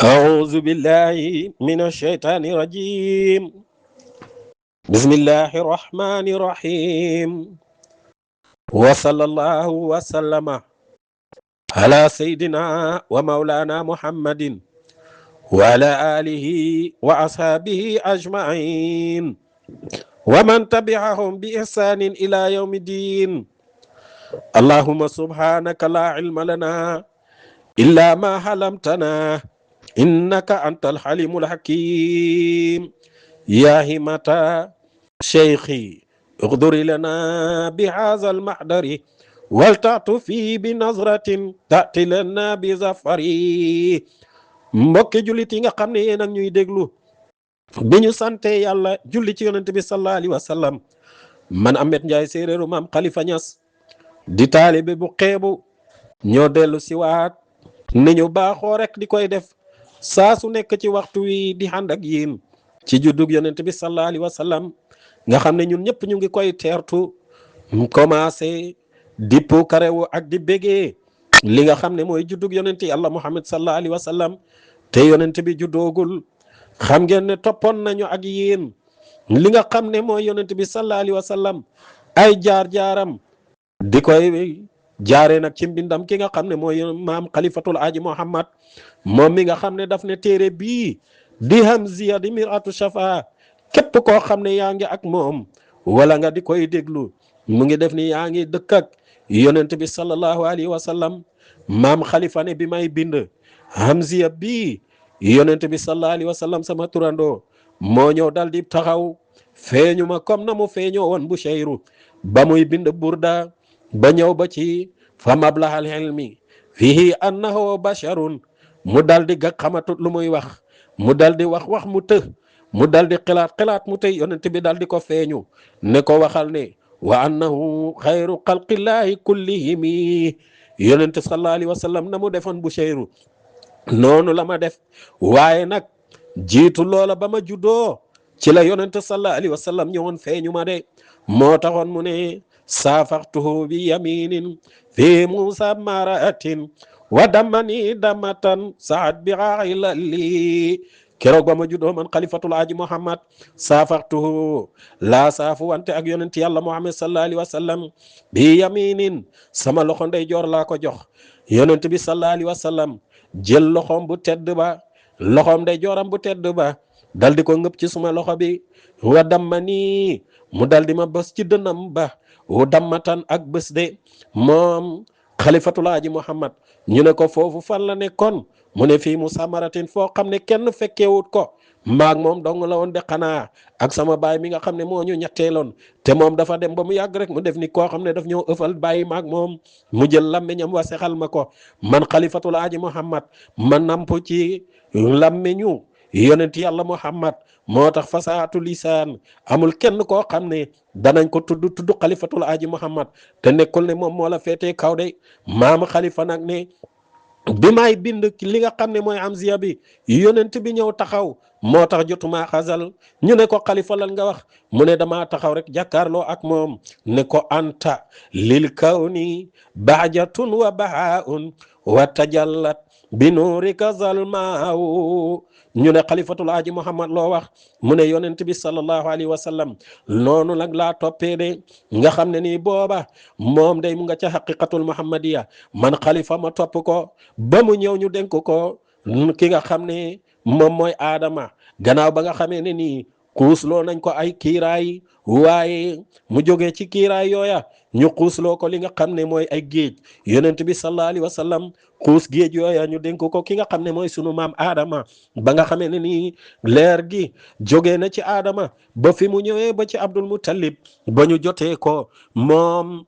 أعوذ بالله من الشيطان الرجيم. بسم الله الرحمن الرحيم. وصلى الله وسلم على سيدنا ومولانا محمد وعلى آله وأصحابه أجمعين ومن تبعهم بإحسان إلى يوم الدين. اللهم سبحانك لا علم لنا إلا ما علمتنا إنك أنت الحليم الحكيم. يا همة شيخي اغدر لنا بهذا المحضر ولتعطفي بنظرة تأتي لنا بظفري. mbokki jullit yi nga xam ne yéen ak ñuy déglu bi ñu sante yàlla julli ci yonent bi sallallahu alayhi wa sallam, man Ahmed Ndiaye séeréeru maam Khalifa Niass di taalibe bu xeebu ñoo dellu si waat ni ñu baaxoo rek di koy def saa su nekk ci waxtu wi di ànd ak yéen ci juddug yonent bi sallallahu alayhi wa sallam nga xam ne ñun ñëpp ñu ngi koy teertu mu commencé di puukarewu ak di bégee li nga xam ne mooy juddug yonent yàlla Muhammad sallallahu alayhi wa sallam te yonent bi juddoogul. xam ngeen ne toppoon nañu ak yéen li nga xam ne mooy yonent bi sallallahu alayhi wa sallam ay jaar-jaaram di koy jaaree nag ci mbindam ki nga xam ne mooy maam Khalifatul Aaji Muhammad moom mi nga xam ne daf ne téere bii di Hamziya di Miratu Shafa képp koo xam ne yaa ngi ak moom wala nga di koy déglu mu ngi def ni yaa ngi dëkk ak yonent bi sallallahu alayhi wa sallam. maam Khalifa ne bi may bind Hamziya bii yonent bi sallallahu alayhi wa sallam sama turandoo moo ñëw dal di taxaw feeñu ma comme na mu feeñoo woon bu shayru ba muy bind burda ba ñëw ba ci fa mablahal ilmi fihi annahu basharun mu dal di gag xamatut lu muy wax mu dal di wax mu të mu dal di xilaat mu tëy yonent bi dal di ko feeñu ne ko waxal ne wa annahu xayru xalqillahi kullihimi. yonent sallallahu alayhi wa sallam na mu defoon bu shayru noonu la ma def, waaye nag jiitu loola ba ma juddoo ci la yonent sallallahu alayhi wa sallam ñëwoon feeñu ma de. moo taxoon mu ne saafaxtuhu bi yaminin fi musa maraatin wa damani damatan saat bi xaaxilali. keroog ba ma juddoo man Khalifatul Aaji Muhammad saafaxtuhu laa saafu wante ak yonent yàlla Muhammad sallallahu alayhi wa sallam bi yaminin sama loxo ndeyjoor laa ko jox yonent bi sallallahu alayhi wa sallam jël loxoom bu tedd ba loxoom ndeyjooram bu tedd ba dal di ko ngëp ci suma loxo bi wa dammani mu dal di ma bës ci dënam ba wa dammatan ak bës de moom Khalifatul Aaji Muhammad. ñu ne ko foofu fan la nekkoon mu ne fii mu samaratin foo xam ne kenn fekkeewut ko maag moom dong la woon de xanaa ak sama baay mi nga xam ne moo ñu ñetteeloon te moom dafa dem ba mu yàgg rek mu def ni koo xam ne daf ñëw ëffal bàyyi maag moom mu jël làmmiñam wa sexal ma ko man Khalifatul Aaji Muhammad ma namp ci làmmiñu yonent yàlla Muhammad. moo tax fasaatu lisaan amul kenn koo xam ne danañ ko tudd Khalifatul Aaji Muhammad te nekkul ne moom moo la féetee kaw de. maama Khalifa nag ne bi may bind li nga xam ne mooy Hamziya bi yonent bi ñëw taxaw moo tax jotuma xasal. ñu ne ko Khalifa lan nga wax mu ne dama taxaw rek jàkkaarloo ak moom ne ko anta lil kawni bahjatun wa bahaun wa tajallat bi nuurika zalmaaw. ñu ne Khalifatul Aaji Muhammad loo wax mu ne yonent bi sallallahu alayhi wa sallam noonu nag laa toppee de nga xam ne nii booba moom day mu nga ca haqiqatul muhammadiya man Khalifa ma topp ko ba mu ñëw ñu dénk ko ki nga xam ne moom mooy Adama gannaaw ba nga xamee ne nii xuusloo nañ ko ay kiiraay waaye mu jógee ci kiiraay yooya ñu xuusloo ko li nga xam ne mooy ay géej yonent bi sallallahu alayhi wa sallam xuus géej yooya ñu dénk ko ki nga xam ne mooy sunu maam Adama ba nga xamee ne nii leer gi jógee na ci Adama ba fi mu ñëwee ba ci Abdul Muttalib ba ñu jotee ko moom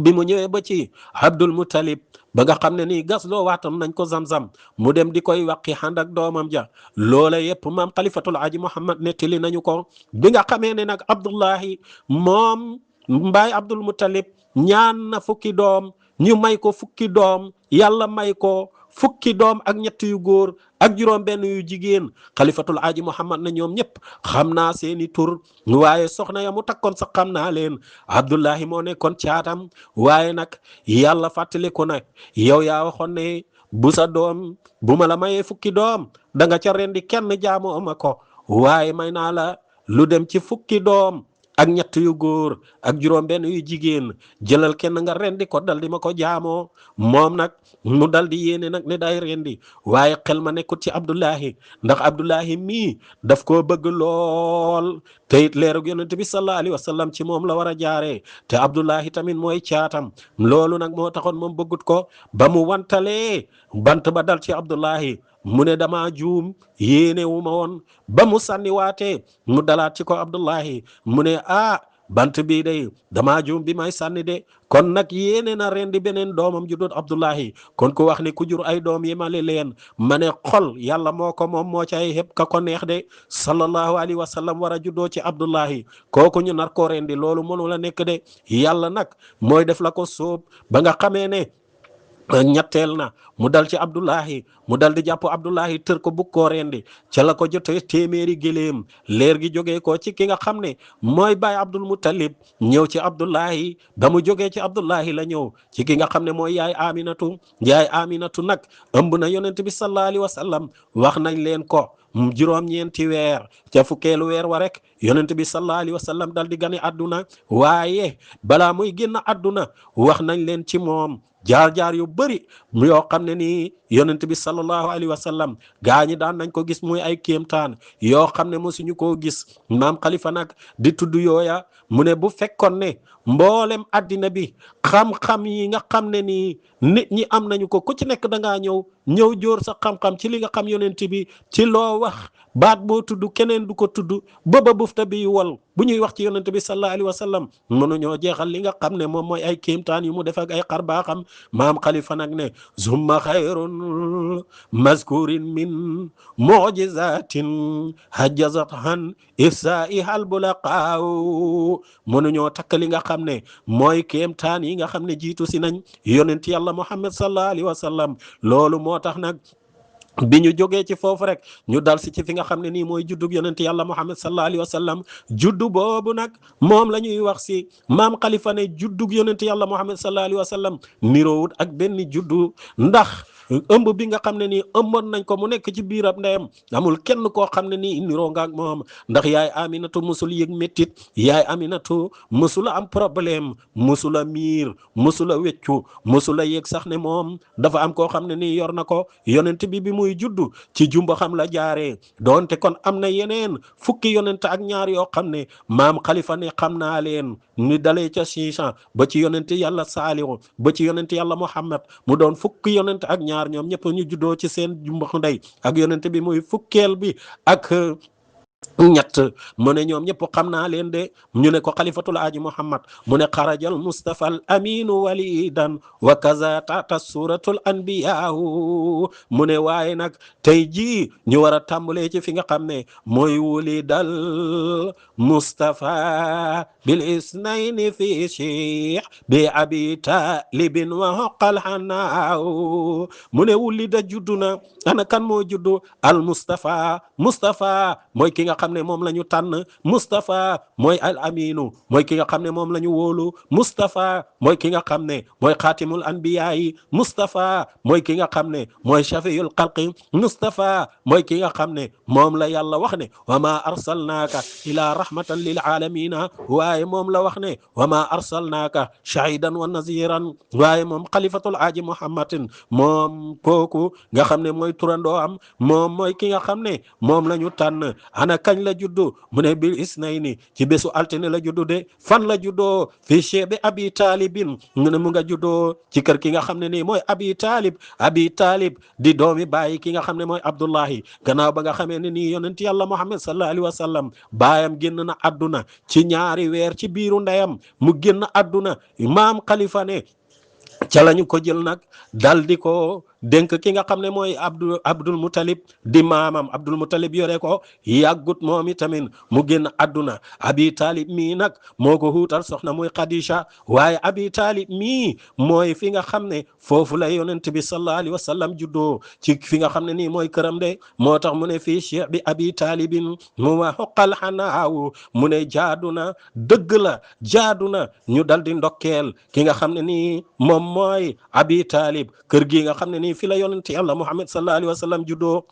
bi mu ñëwee ba ci Abdul Muttalib ba nga xam ne nii gas loo waatam nañ ko zamzam mu dem di koy waqi ànd ak doomam ja loola yëpp maam Khalifatul Aaji Muhammad nettali nañu ko. bi nga xamee ne nag Abdullahi moom mbaay Abdul Muttalib ñaan na fukki doom ñu may ko fukki doom yàlla may ko fukki doom ak ñett yu góor ak juróom benn yu jigéen. Khalifatul Aaji Muhammad na ñoom ñëpp xam naa seeni tur waaye soxna ya mu takkoon sax xam naa leen. Abdullahi moo nekkoon caatam waaye nag yàlla fàttaliku nag yow yaa waxoon ne bu sa doom bu ma la mayee fukki doom da nga ca rendi kenn jaamoo ma ko waaye may naa la lu dem ci fukki doom ak ñett yu góor ak juróom benn yu jigéen jëlal kenn nga rendi ko dal di ma ko jaamoo moom nag mu dal di yéene nag ne day rendi waaye xel ma nekkut ci Abdullahi ndax Abdullahi mii daf koo bëgg lool te it leerug yonent bi sallallahu alayhi wa sallam ci moom la war a jaaree te Abdullahi tamit mooy caatam loolu nag moo taxoon moom bëggut ko ba mu wantalee bant ba dal ci Abdullahi mu ne dama juum yéene wu ma woon ba mu sànniwaatee mu dalaat ci ko Abdullahi mu ne bant bii day dama juum bi may sànni de kon nag yéene na rendi beneen doomam ju doon Abdullahi kon ku wax ni ku jur ay doom yemale leen ma ne xol yàlla moo ko moom moo ci ay xëpp ka ko neex de sallallahu alayhi wa sallam war a juddoo ci Abdullahi kooku ñu nar ko rendi loolu mënu la nekk de yàlla nag mooy def la ko sóob ba nga xamee ne ñetteel na mu dal ci Abdullahi mu dal di jàpp Abdullahi tër ko bugg koo rendi ca la ko jotee téeméeri géléem leer gi jógee ko ci ki nga xam ne mooy baay Abdul Muttalib ñëw ci Abdullahi ba mu jógee ci Abdullahi la ñëw ci ki nga xam ne mooy yaay Aminatu nag ëmb na yonent bi sallallahu alayhi wa sallam wax nañ leen ko juróom-ñeenti weer ca fukkeelu weer wa rek yonent bi sallallahu alayhi wa sallam dal di gane àdduna waaye balaa muy génn àdduna wax nañ leen ci moom jaar-jaar yu bëri yoo xam ne nii yonent bi sallallahu alayhi wa sallam gaa ñi daan nañ ko gis muy ay kéemtaan yoo xam ne mosuñu koo gis maam Khalifa nag di tudd yooya mu ne bu fekkoon ne mboolem addina bi xam-xam yi nga xam ne nii nit ñi am nañu ko ku ci nekk da ngaa ñëw jóor sa xam-xam ci li nga xam yonent bi ci loo wax baat boo tudd keneen du ko tudd ba bufta bi wol bu ñuy wax ci yonent bi sallallahu alayhi wa sallam mënuñoo jeexal li nga xam ne moom mooy ay kéemtaan yu mu def ak ay xar baaxam maam Khalifa nag ne zumma xayrun mazkurin min mujizatin hajjazat han ifsaihal bulaqaaw mënuñoo takk li nga xam ne mooy kéemtaan yi nga xam ne jiitu si nañ yonent yàlla Muhammad sallallahu alayhi wa sallam loolu moo tax nag bi ñu jógee ci foofu rek ñu dal si ci fi nga xam ne nii mooy juddug yonent yàlla Muhammad sallallahu alayhi wa sallam juddu boobu nag moom la ñuy wax si maam Khalifa ne juddug yonent yàlla Muhammad sallallahu alayhi wa sallam niroowut ak benn juddu ndax ëmb bi nga xam ne nii ëmboon nañ ko mu nekk ci biirab ndeyam amul kenn koo xam ne nii niroo nga ak moom ndax yaay Aminatu musul yëg méttit yaay Aminatu musula am problème musula miir musula weccu musula yëg sax ne moom dafa am koo xam ne nii yor na ko yonent bi muy juddu ci jumba xam la jaaree doonte kon am na yeneen fukki yonent ak ñaar yoo xam ne maam Khalifa ne xam naa leen ñu dalee ca Siisan ba ci yonent yàlla Saalihu ba ci yonent yàlla Muhammad mu doon fukki yonent ak ñaar ñoom ñëpp ñu juddoo ci seen jumbax ndey ak yonent bi muy fukkeel bi ak ñett mu ne ñoom ñëpp xam naa leen de ñu ne ko xalifatul aaji Muhammad mu ne xarajal Mustafa al aminu walidan wa kaza tata suratul anbiyaahu mu ne waaye nag tey jii ñu war a tàmbalee ci fi nga xam ne mooy wulidal Mustafa bil isnayni fi cheikh bi abi talibin wa hoqal hanaaw mu ne wulida juddu na ana kan moo juddu al Mustafa mooy ki nga xam ne moom la ñu tànn Mustafa mooy al aminu mooy ki nga xam ne moom la ñu wóolu Mustafa mooy ki nga xam ne mooy xaatimul anbiya yi Mustafa mooy ki nga xam ne mooy shafiyul xalqi Mustafa mooy ki nga xam ne moom la yàlla wax ne wa ma arsalnaaka ila rahmatan lil alamina waaye moom la wax ne wa ma arsalnaaka shahidan wa naziran waaye moom xalifatul aaji Muhammadin moom kooku nga xam ne mooy turandoo am moom mooy ki nga xam ne moom la ñu tànn ana kañ la juddu mu ne bil isnayni ci bésu altine la juddu de fan la juddoo fi chebi abi talibin mu ne mu nga juddoo ci kër ki nga xam ne nii mooy abi talib di doomi bàyyi ki nga xam ne mooy Abdullahi gannaaw ba nga xamee ne nii yonent yàlla Muhammad sallallahu alayhi wa sallam baayam génn na adduna ci ñaari weer ci biiru ndeyam mu génn adduna maam Khalifa ne ca lañu ko jël nag dal di ko dénk ki nga xam ne mooy Abdul Muttalib di maamam Abdul Muttalib yore ko yàggut moom itamit mu génn adduna Abi Talib mii nag moo ko huutal soxna muy Khadija waaye Abi Talib mii mooy fi nga xam ne foofu la yonent bi sallallahu alayhi wa sallam juddoo ci fi nga xam ne nii mooy këram de moo tax mu ne fii cheikh bi Abi Talibin mu wa xoqal xanaaw mu ne jaadu na dëgg la jaadu na ñu dal di ndokkeel ki nga xam ne nii moom mooy Abi Talib kër gi nga xam ne nii fi la yonent yàlla Muhammad sallallahu alayhi wa sallam juddoo